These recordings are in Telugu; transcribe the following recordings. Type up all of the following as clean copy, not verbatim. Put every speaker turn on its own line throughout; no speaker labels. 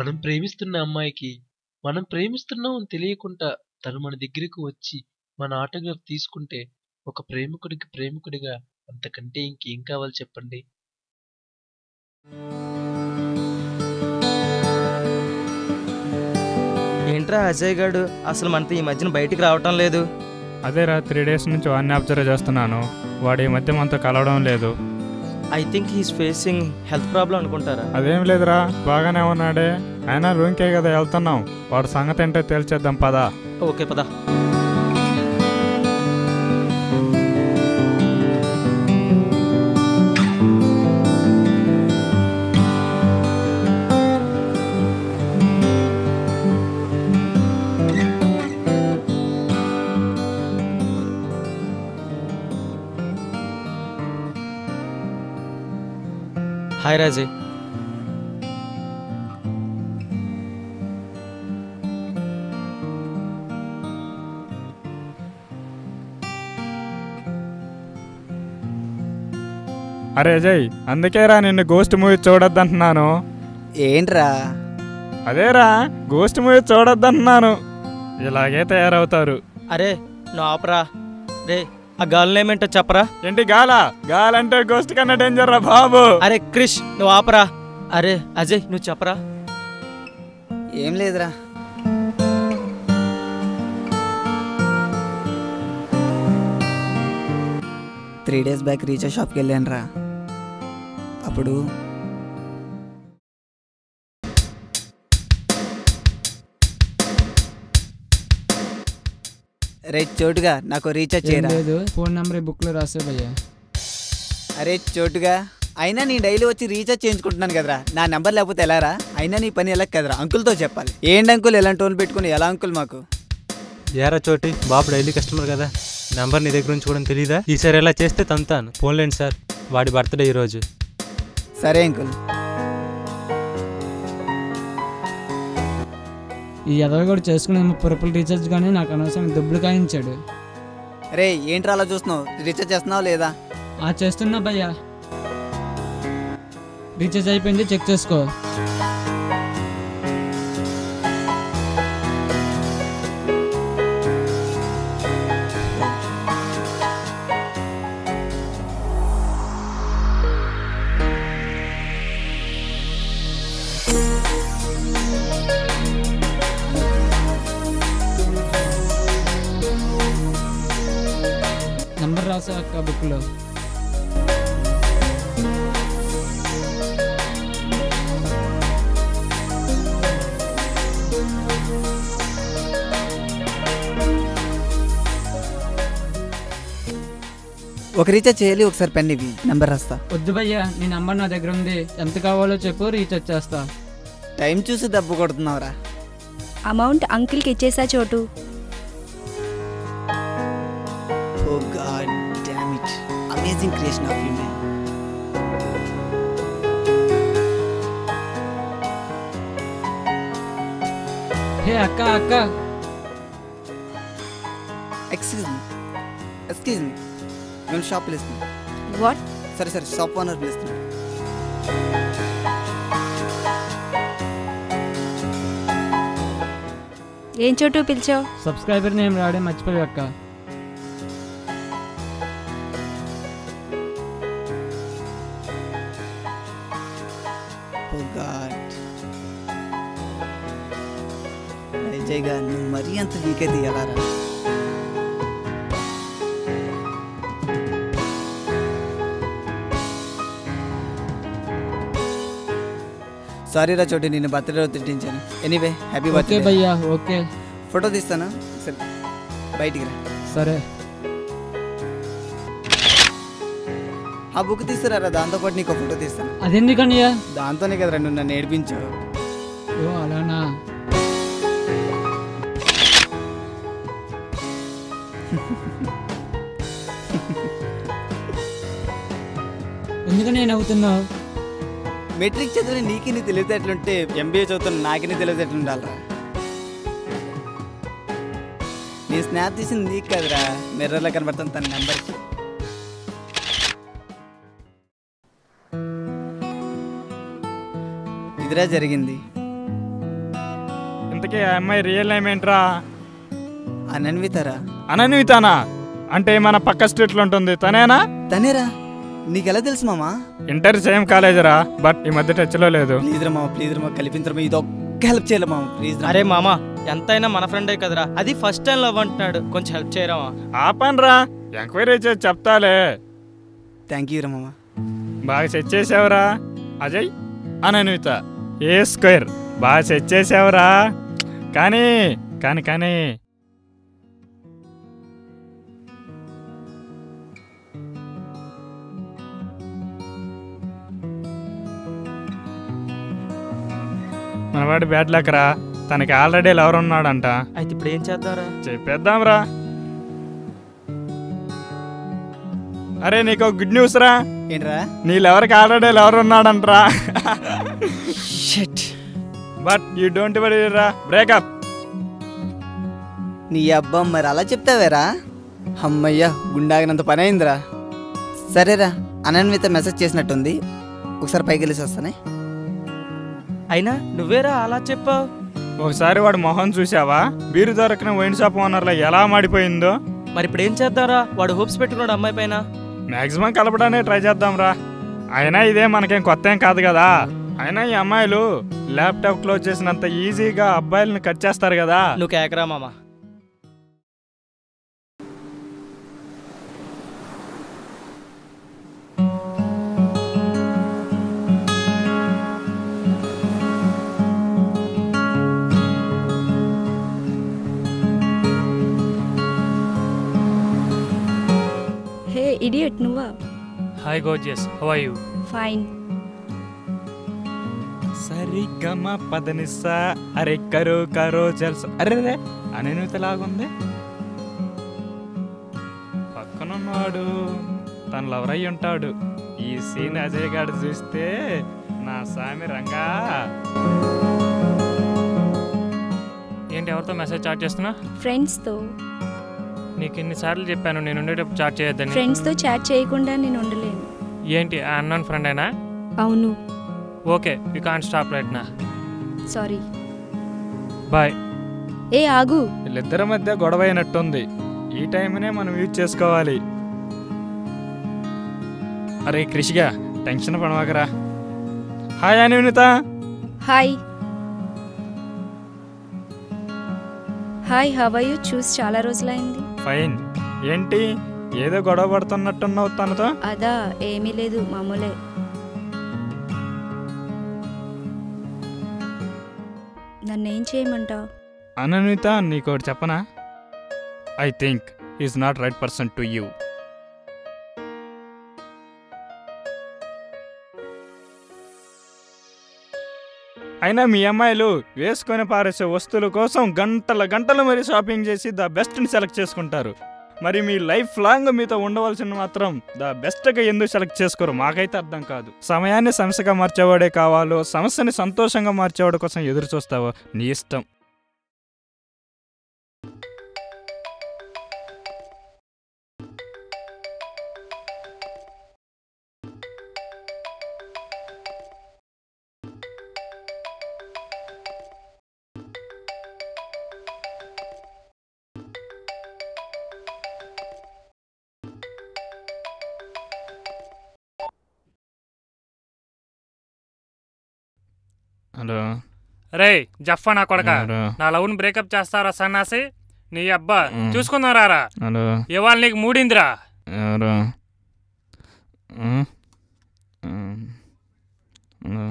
మనం ప్రేమిస్తున్న అమ్మాయికి మనం ప్రేమిస్తున్నాం అని తెలియకుండా తను మన దగ్గరకు వచ్చి మన ఆటోగ్రాఫ్ తీసుకుంటే ఒక ప్రేమికుడికి ప్రేమికుడిగా అంతకంటే ఇంకేం కావాలి చెప్పండి.
ఏంట్రా అజయ్ గారు అసలు మనతో ఈ మధ్యన బయటికి రావటం లేదు?
అదేరా 3 days నుంచి వాడిని అబ్జర్వ్ చేస్తున్నాను. వాడు ఈ మధ్య మనతో కలవడం లేదు.
I think he's facing health problem అనుకుంటారా?
అదేం లేదురా, బాగానే ఉన్నాడే. అయినా రూమ్కే కదా వెళ్తున్నాం, వాడు సంగతి ఏంటో తేల్చేద్దాం పదా.
ఓకే పదా. హాయ్ రాజీ.
అరే అజయ్, అందుకేరా నిన్ను గోస్ట్ మూవీ చూడొద్దంటున్నాను.
ఏంట్రా?
అదేరా, గోస్ట్ మూవీ చూడొద్దంటున్నాను. ఇలాగే తయారవుతారు.
అరే నువ్వు ఆపరా రే, ఆ గాలి ఏమేంటో చెప్పరా.
ఏంటి గాలా? గాలంటే గోస్ట్ కన్నా డేంజర్ రా బాబు.
అరే క్రిష్ నువ్వు ఆపరా. అరే అజయ్ నువ్వు చెప్పరా.
ఏం లేదురా, త్రీ డేస్ బ్యాక్ రీఛార్జ్ షాప్కి వెళ్ళాను రా. అప్పుడు అరే చోటుగా నాకు రీఛార్జ్ చేయరా.
ఫోన్ నెంబర్ ఈ బుక్లో రాసే భయ్యా.
అరే చోటుగా, అయినా నీ డైలీ వచ్చి రీఛార్జ్ చేయించుకుంటున్నాను కదరా, నా నెంబర్ లేకపోతే ఎలారా? అయినా నీ పని ఎలా కదరా, అంకుల్తో చెప్పాలి. ఏంటి అంకుల్ ఎలాంటి టోన్ పెట్టుకుని ఎలా అంకుల్ మాకు?
ఏరా చోటి, బాబు డైలీ కస్టమర్ కదా, నెంబర్ నీ దగ్గర నుంచి కూడా తెలీదా? ఈసారి ఎలా చేస్తే తంతాను. ఫోన్లేండి సార్, వాడి బర్త్డే ఈరోజు.
సరే అంకుల్.
ఈ ఎదవ కూడా చేసుకునే 30 రూపాయలు రీఛార్జ్ కానీ నాకు అనవసరం దుబ్బులు కాయించాడు.
అరే ఏంట్రా అలా చూస్తున్నావు? రీఛార్జ్ చేస్తున్నావు లేదా?
చేస్తున్నా భయ్యా. రీఛార్జ్ అయిపోయింది, చెక్ చేసుకో. నంబర్ రాసా అక్క బుక్లో.
ఒక రీఛార్జ్ చేయాలి, ఒకసారి పెన్ ఇవి, నెంబర్ రాస్తా.
వద్దు భయ్యా, నీ నంబర్ నా దగ్గర ఉంది. ఎంత కావాలో చెప్పు, రీఛార్జ్ చేస్తా.
టైం చూసి దెబ్బ కొడుతున్నావురా.
అమౌంట్ అంకిల్కి ఇచ్చేసా చోటు.
Oh God damn it, amazing creation of you man.
Hey అక్క అక్క.
ఎక్స్క్యూజ్ మీ, మేము షాప్ పిలుస్తున్నాం.
వాట్?
సరే షాప్ ఓనర్ పిలుస్తున్నాం.
ఏం చోటు పిలిచావు?
సబ్స్క్రైబర్ నేమ్ రావడం మర్చిపోయి అక్క.
ఓ గాడ్ అజయ్ గా, నువ్వు మరీ అంత వీక్ అయితే ఎలా రా? సారీ రా చోటి, నిన్ను బర్త్డే రోజు తిట్టించాను. ఎనీవే హ్యాపీ బర్త్డే
భయ్యా. ఓకే,
ఫోటో తీస్తాను, సరే బయటికి రా.
సరే.
ఆ బుక్ తీసుకురారా, దాంతోపాటు నీకు ఫోటో తీస్తాను.
అదెందుకన్నయ్యా?
దాంతోనే కదరా నువ్వు నన్ను ఏడిపించావు.
ఓ అలానా? ఎందుకని నవ్వుతున్నావు?
మెట్రిక్ చదివిన నీకు నీ తెలివితేటలుంటే ఎంబీఏ చదువుతున్న నాకి నీ తెలివితేటలు ఉండాలరా. నేను స్నాప్ తీసింది నీకు కదరా, మిర్రర్లో కనబడుతుంది తన నెంబర్కి. ఇదిరా జరిగింది.
ఇంతకీ ఆ అమ్మాయి రియల్ నేమ్ ఏంట్రా?
అనన్వితారా?
అనన్వితానా? అంటే మన పక్క స్ట్రీట్లో ఉంటుంది తనేనా?
తనేరా. నీకెలా తెలుసు మామా?
ఇంటర్ సేమ్ కాలేజరా, బట్ ఈ మధ్య టచ్లో లేదు.
ప్లీజ్ రా మామ, ప్లీజ్ రా మామ, కలిపించరా, ఇది ఒక్క హెల్ప్ చేయలే మామ, ప్లీజ్.
అరే మామా, ఎంతైనా మన ఫ్రెండే కదరా, అది ఫస్ట్ టైం లవ్ అంటున్నాడు, కొంచెం హెల్ప్ చేయరా.
ఆపన్రా, ఎంక్వైరీ చేసి చెప్తాలే.
థ్యాంక్ యూ రా మామ.
బాగా సెట్ చేసావురా అజయ్. అనన్విత ఏ స్క్వేర్, బాగా సెట్ చేసావురా. కానీ కానీ కానీ మనవాడి బ్యాడ్ లక్ రా, తనకి ఆల్రెడీ లవర్ ఉన్నాడంట.
అయితే ఇప్పుడు ఏం చేద్దాంరా?
చెప్పేద్దాంరా. అరే నీకు గుడ్ న్యూస్ రా.
ఏంట్రా?
నీ లవర్కి ఆల్రెడీ లవర్ ఉన్నాడంటరా.
Shit.
But you don't worry రా, బ్రేకప్.
నీ అబ్బా, మరి అలా చెప్తావేరా? అమ్మయ్యా, గుండాగినంత పని అయిందిరా. సరేరా, అనన్విత మెసేజ్ చేసినట్టుంది, ఒకసారి పైకి వెళ్ళేసి వస్తానే.
అయినా నువ్వేరా అలా చెప్పావు?
ఒకసారి వాడు మొహం చూసావా? బీరు దొరకన వైన్ షాప్ ఓనర్లో ఎలా మాడిపోయిందో.
మరి ఇప్పుడు ఏం చేద్దాంరా? వాడు హోప్స్ పెట్టుకున్నాడు అమ్మాయి పైన.
మ్యాక్సిమం కలపడానికి ట్రై చేద్దాం రా. అయినా ఇదే మనకేం కొత్త ఏం కాదు కదా. అయినా ఈ అమ్మాయిలు ల్యాప్టాప్ క్లోజ్ చేసినంత ఈజీగా అబ్బాయిలను కట్ చేస్తారు కదా.
నువ్వు కేకరా మామా.
హే ఇడియట్, నువ్వా?
Hi gorgeous, how are you?
Fine.
సరిగమ పదనిసా అరే కరో కరో జల్స. అరే రే, అనన్విత లాగుంది. పక్కనున్నాడు తను లవర్ అయి ఉంటాడు. ఈ సీన్ అజయ్ గారు చూస్తే నా సామి రంగా.
ఏంటి ఎవరితో మెసేజ్ చాట్ చేస్తున్నా?
ఫ్రెండ్స్తో.
నీకు ఎన్నిసార్లు చెప్పాను నేను ఉండేటప్పుడు చాట్ చేయొద్దని.
ఫ్రెండ్స్తో చాట్ చేయకుండా నేను ఉండలేను.
ఏంటి ఆ అన్నోన్ ఫ్రెండ్ అయినా?
అవును.
Okay, you can't stop right నా.
సారీ.
బాయ్.
ఏ ఆగు.
వీళ్ళిద్దరి మధ్య గొడవ అయినట్టుంది. ఈ టైంనే మనం యూజ్ చేసుకోవాలి. అరే క్రిషిగా, టెన్షన్ పడవాకరా. Hi Ananvitha.
Hi. Hi, how are you? చూసి చాలా రోజులైంది.
ఫైన్. ఏంటి ఏదో గొడవ పడుతున్నట్టున్నావు తనతో?
అదా, ఏమీ లేదు, మామూలే. నన్నేం చేయమంటావు?
అనన్విత, నీకోటి చెప్పనా? I think is not right person to you. అయినా మీ అమ్మాయిలు వేసుకొని పారేసే వస్తువుల కోసం గంటల గంటలు మరి షాపింగ్ చేసి ద బెస్ట్ని సెలెక్ట్ చేసుకుంటారు. మరి మీ లైఫ్ లాంగ్ మీతో ఉండవలసిన మాత్రం ద బెస్ట్గా ఎందుకు సెలెక్ట్ చేసుకోరు? మాకైతే అర్థం కాదు. సమయాన్ని సమస్యగా మార్చేవాడే కావాలో, సమస్యని సంతోషంగా మార్చేవాడి కోసం ఎదురు చూస్తావో నీ ఇష్టం. హలో.
రే జఫా నా కొడక,
హలో.
నా లవ్ని బ్రేకప్ చేస్తారా సన్నాసి? నీ అబ్బా చూసుకుందాం రారా.
హలో.
ఇవాళ నీకు మూడిందిరా.
ఎవరు? హలో.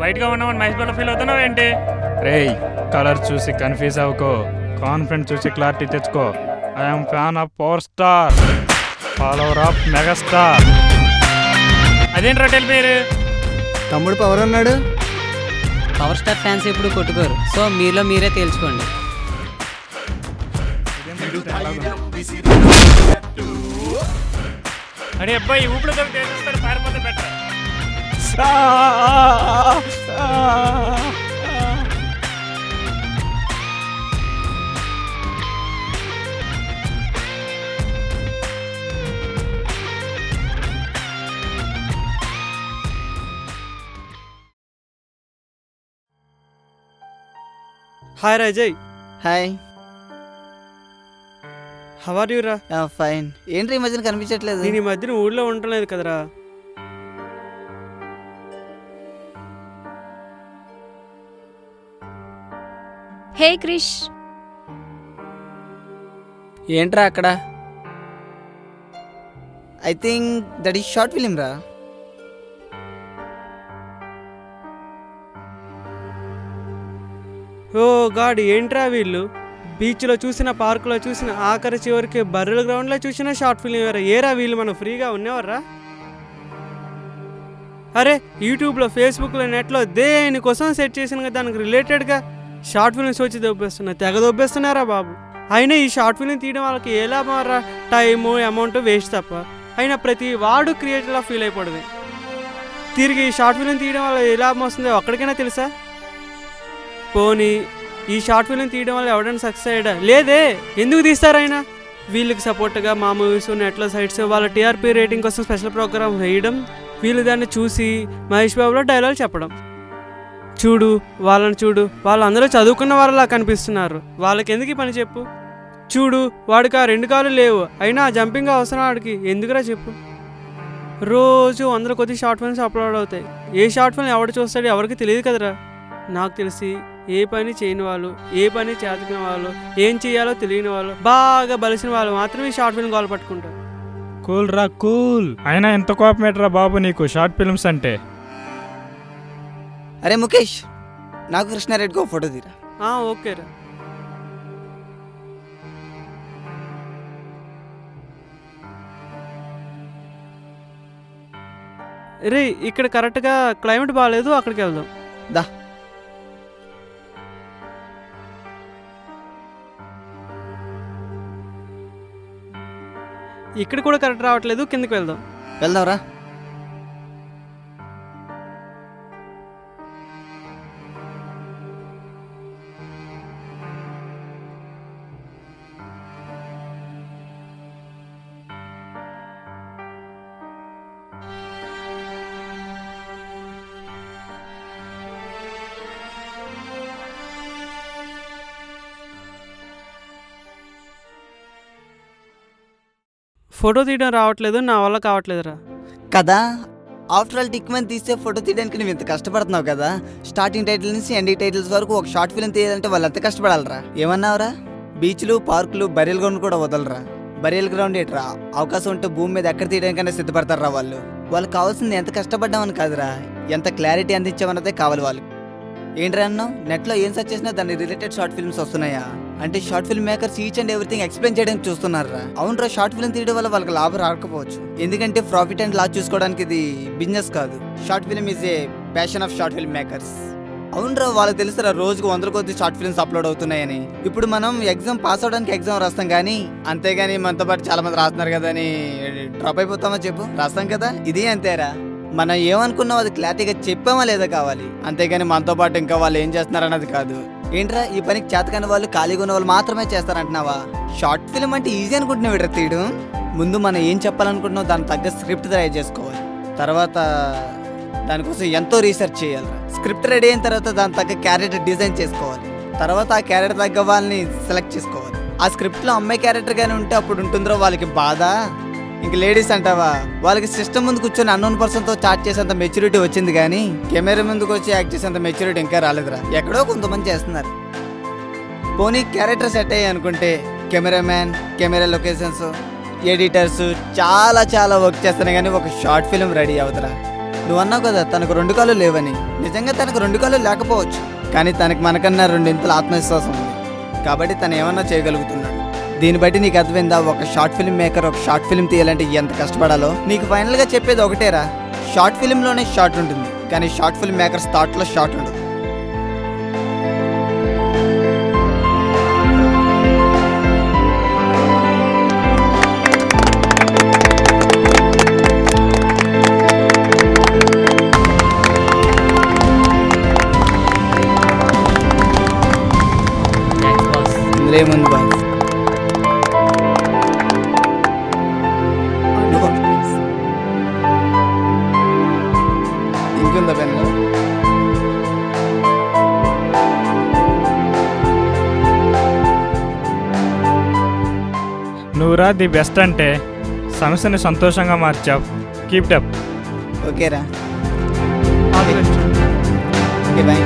వైట్గా ఉన్నామని మహేష్ బాబు ఫీల్ అవుతున్నావు ఏంటి?
రేయ్, కలర్ చూసి కన్ఫ్యూజ్ అవ్వకో, కాన్ఫిడెన్స్ చూసి క్లారిటీ తెచ్చుకో. I'm fan of power star, follower of megastar.
అదేంటి రొట్టెల పేరు?
తమ్ముడు పవర్ ఉన్నాడు.
పవర్ స్టార్ ఫ్యాన్స్ ఎప్పుడు కొట్టుకోరు, సో మీలో మీరే తేల్చుకోండి.
అరే అబ్బాయి ఊపిలో తేల్చుతాడు, పారిపోతే better.
Hi Rajay.
Hi.
How are you రా?
ఫైన్. ఏంటి ఈ మధ్యన కనిపించట్లేదు?
నేను ఈ మధ్యన ఊళ్ళో ఉండలేదు కదరా.
హే క్రిష్.
ఏంట్రా అక్కడ? I think that is short film రా.
ఓ గాడ్, ఏంట్రా వీళ్ళు? బీచ్లో చూసిన, పార్కులో చూసిన, ఆఖరి చివరికి బర్రెల గ్రౌండ్లో చూసిన షార్ట్ ఫిల్మ్ వేరే. ఏరా వీళ్ళు మనం ఫ్రీగా ఉన్నెవర్రా? అరే యూట్యూబ్లో, ఫేస్బుక్లో, నెట్లో దేనికోసం సెట్ చేసిన దానికి రిలేటెడ్గా షార్ట్ ఫిల్మ్స్ వచ్చి దొబ్బేస్తున్నాయి, తెగ దొబ్బేస్తున్నారా బాబు. అయినా ఈ షార్ట్ ఫిల్మ్ తీయడం వాళ్ళకి ఏ లాభం రా? టైము, అమౌంట్ వేస్ట్ తప్ప. అయినా ప్రతి వాడు క్రియేటర్లా ఫీల్ అయిపోవడమే. తిరిగి ఈ షార్ట్ ఫిల్మ్ తీయడం వల్ల ఏ లాభం వస్తుందో ఒక్కడికైనా తెలుసా? పోనీ ఈ షార్ట్ ఫిల్మ్ తీయడం వల్ల ఎవడైనా సక్సెస్ అయ్యాడా? లేదే. ఎందుకు తీస్తారైనా? వీళ్ళకి సపోర్ట్గా మా మూవీస్, నెట్లో సైట్స్ వాళ్ళ టీఆర్పీ రేటింగ్ కోసం స్పెషల్ ప్రోగ్రామ్ వేయడం, వీళ్ళు దాన్ని చూసి మహేష్ బాబులో డైలాగ్ చెప్పడం. చూడు వాళ్ళని చూడు, వాళ్ళందరూ చదువుకున్న వాళ్ళలా కనిపిస్తున్నారు, వాళ్ళకి ఎందుకు ఈ పని చెప్పు? చూడు వాడికి ఆ 2 కాళ్ళు లేవు, అయినా ఆ జంపింగ్ అవసరం వాడికి, ఎందుకురా చెప్పు? రోజు 100 కొద్ది షార్ట్ ఫిల్మ్స్ అప్లోడ్ అవుతాయి. ఏ షార్ట్ ఫిల్మ్ ఎవడు చూస్తాడో ఎవరికి తెలియదు కదరా. నాకు తెలిసి ఏ పని చేయని వాళ్ళు, ఏ పని చేతకిన వాళ్ళు, ఏం చేయాలో తెలియని వాళ్ళు, బాగా బలిసిన వాళ్ళు మాత్రమే షార్ట్ ఫిల్మ్ గోల పట్టుకుంటారు.
కూల్ రా కూల్. అయినా ఎంత కోపమేట్రా బాబు నీకు షార్ట్ ఫిల్మ్స్ అంటే?
అరే ముఖేష్, నాకు కృష్ణారెడ్డికి ఒక ఫోటో తీరా.
ఓకేరా. రే ఇక్కడ కరెక్ట్గా క్లైమేట్ బాగాలేదు, అక్కడికి వెళ్దాం
దా.
ఇక్కడ కూడా కరెక్ట్ రావట్లేదు, కిందకి వెళ్దాం.
వెళ్దాంరా.
ఫోటో తీయడం రావట్లేదు, నా వల్ల కావట్లేదురా.
కదా, ఆఫ్టర్ ఆల్ టిక్ మని తీస్తే ఫోటో తీయడానికి నువ్వు ఇంత కష్టపడుతున్నావు కదా. స్టార్టింగ్ టైటిల్ నుంచి ఎండింగ్ టైటిల్స్ వరకు ఒక షార్ట్ ఫిల్మ్ తీయాలంటే వాళ్ళు ఎంత కష్టపడాలరా. ఏమన్నావురా? బీచ్లు, పార్కులు, బరియల్ గ్రౌండ్ కూడా వదలరా. బరియల్ గ్రౌండ్ ఏట్రా, అవకాశం ఉంటే భూమి మీద ఎక్కడ తీయడానికైనా సిద్ధపడతారా వాళ్ళు. వాళ్ళకి కావాల్సింది ఎంత కష్టపడ్డామని కాదురా, ఎంత క్లారిటీ అందించామన్నదే కావాలి వాళ్ళు. ఏంట్రా అన్నావు? నెట్లో ఏం సెర్చ్ చేసినా దాని రిలేటెడ్ షార్ట్ ఫిల్మ్స్ వస్తున్నాయా అంటే short film makers each and everything explain చేయడానికి చూస్తున్నారా. అవునరా, షార్ట్ ఫిల్మ్ తీయడం వల్ల వాళ్ళకి లాభం రాకపోవచ్చు, ఎందుకంటే ప్రాఫిట్ అండ్ లాస్ చూసుకోవడానికి ఇది బిజినెస్ కాదు. Short film is a passion of short film makers. అవునరా, వాళ్ళకి తెలుసురా రోజుకు 100 కొద్ది షార్ట్ ఫిల్మ్స్ అప్లోడ్ అవుతున్నాయని. ఇప్పుడు మనం ఎగ్జామ్ పాస్ అవడానికి ఎగ్జామ్ రాస్తాం కానీ, అంతేగాని మనతో పాటు చాలా మంది రాస్తున్నారు కదా అని డ్రాప్ అయిపోతామా చెప్పు? రాస్తాం కదా, ఇది అంతేరా. మనం ఏమనుకున్నాం అది క్లారిటీగా చెప్పామా లేదా కావాలి, అంతేగాని మనతో పాటు ఇంకా వాళ్ళు ఏం చేస్తున్నారన్నది కాదు. ఏంట్రా, ఈ పనికి చేతకాని వాళ్ళు, ఖాళీగా ఉన్న వాళ్ళు మాత్రమే చేస్తారంటున్నావా? షార్ట్ ఫిల్మ్ అంటే ఈజీ అనుకుంటున్నావు ఇట్లా తీయడం. ముందు మనం ఏం చెప్పాలనుకుంటున్నావు దాని తగ్గ స్క్రిప్ట్ తయారు చేసుకోవాలి. తర్వాత దానికోసం ఎంతో రీసెర్చ్ చేయాలి. స్క్రిప్ట్ రెడీ అయిన తర్వాత దాని తగ్గ క్యారెక్టర్ డిజైన్ చేసుకోవాలి. తర్వాత ఆ క్యారెక్టర్ తగ్గ వాళ్ళని సెలెక్ట్ చేసుకోవాలి. ఆ స్క్రిప్ట్లో అమ్మాయి క్యారెక్టర్ కానీ ఉంటే అప్పుడు ఉంటుందో వాళ్ళకి బాధ. ఇంక లేడీస్ అంటావా, వాళ్ళకి సిస్టమ్ ముందు కూర్చొని అన్నోన్ పర్సన్తో చాట్ చేసేంత మెచ్యూరిటీ వచ్చింది కానీ కెమెరా ముందుకు వచ్చి యాక్ట్ చేసేంత మెచ్యూరిటీ ఇంకా రాలేదురా. ఎక్కడో కొంతమంది చేస్తున్నారు. పోనీ క్యారెక్టర్ సెట్ అయ్యి అనుకుంటే కెమెరామ్యాన్, కెమెరా లొకేషన్స్, ఎడిటర్స్ చాలా చాలా వర్క్ చేస్తానే కానీ ఒక షార్ట్ ఫిల్మ్ రెడీ అవుతారా. నువ్వు అన్నావు కదా తనకు 2 కాళ్ళు లేవని. నిజంగా తనకు 2 కాళ్ళు లేకపోవచ్చు, కానీ తనకు మనకన్నా 2 ఇంతల ఆత్మవిశ్వాసం ఉంది. కాబట్టి తను ఏమన్నా చేయగలుగుతున్నాడు. దీన్ని బట్టి నీకు అర్థమైందా ఒక షార్ట్ ఫిల్మ్ మేకర్ ఒక షార్ట్ ఫిల్మ్ తీయాలంటే ఎంత కష్టపడాలో? నీకు ఫైనల్గా చెప్పేది ఒకటేరా, షార్ట్ ఫిల్మ్లోనే షార్ట్ ఉంటుంది, కానీ షార్ట్ ఫిల్మ్ మేకర్స్ థాట్లో షార్ట్ ఉండదు. ఇందులో ఏముంది బాస్? ఇంకుందా పెన్లో?
నువ్వురా ది బెస్ట్ అంటే సమస్యని సంతోషంగా మార్చావు. Keep up.
ఓకేరా, ఓకే బాయ్.